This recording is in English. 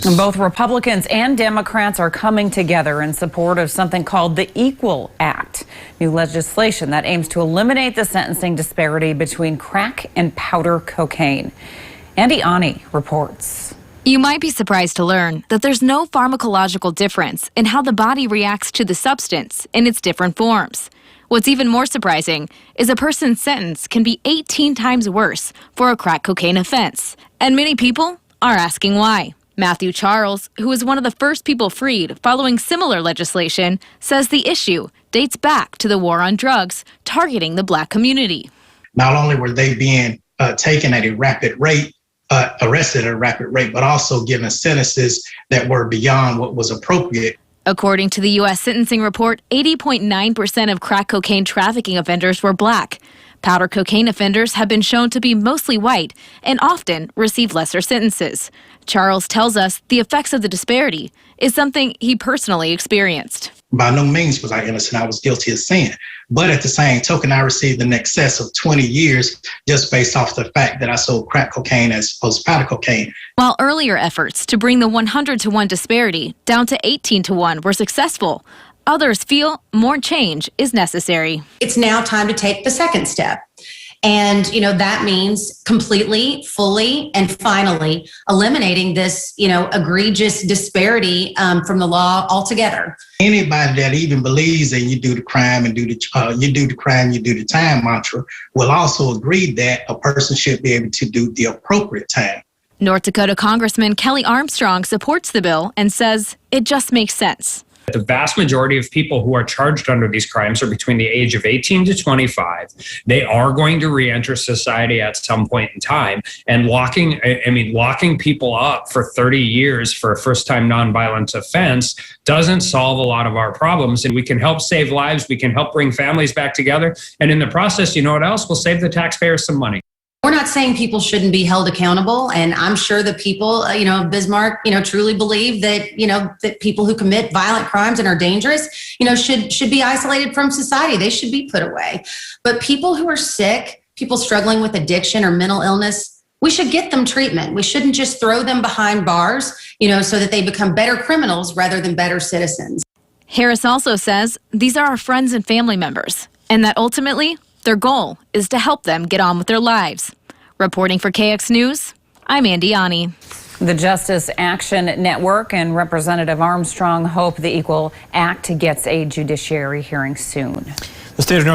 Both Republicans and Democrats are coming together in support of something called the Equal Act, new legislation that aims to eliminate the sentencing disparity between crack and powder cocaine. Andy Ani reports. You might be surprised to learn that there's no pharmacological difference in how the body reacts to the substance in its different forms. What's even more surprising is a person's sentence can be 18 times worse for a crack cocaine offense. And many people are asking why. Matthew Charles, who was one of the first people freed following similar legislation, says the issue dates back to the war on drugs targeting the Black community. Not only were they being taken at a rapid rate, arrested at a rapid rate, but also given sentences that were beyond what was appropriate. According to the U.S. Sentencing Report, 80.9% of crack cocaine trafficking offenders were Black. Powder cocaine offenders have been shown to be mostly white and often receive lesser sentences. Charles tells us the effects of the disparity is something he personally experienced. By no means was I innocent. I was guilty of sin. But at the same token, I received in excess of 20 years just based off the fact that I sold crack cocaine as opposed to powder cocaine. While earlier efforts to bring the 100-to-1 disparity down to 18-to-1 were successful, others feel more change is necessary. It's now time to take the second step. And, that means completely, fully, and finally eliminating this, egregious disparity from the law altogether. Anybody that even believes that you do the crime and you do the time mantra will also agree that a person should be able to do the appropriate time. North Dakota Congressman Kelly Armstrong supports the bill and says it just makes sense. The vast majority of people who are charged under these crimes are between the age of 18 to 25. They are going to reenter society at some point in time. And locking people up for 30 years for a first-time nonviolent offense doesn't solve a lot of our problems. And we can help save lives. We can help bring families back together. And in the process, you know what else? We'll save the taxpayers some money. We're not saying people shouldn't be held accountable. And I'm sure the people, Bismarck, truly believe that, that people who commit violent crimes and are dangerous, should be isolated from society. They should be put away. But people who are sick, people struggling with addiction or mental illness, we should get them treatment. We shouldn't just throw them behind bars, so that they become better criminals rather than better citizens. Harris also says these are our friends and family members, and that ultimately their goal is to help them get on with their lives. Reporting for KX News, I'm Andy Ani. The Justice Action Network and Representative Armstrong hope the Equal Act gets a judiciary hearing soon. The state of North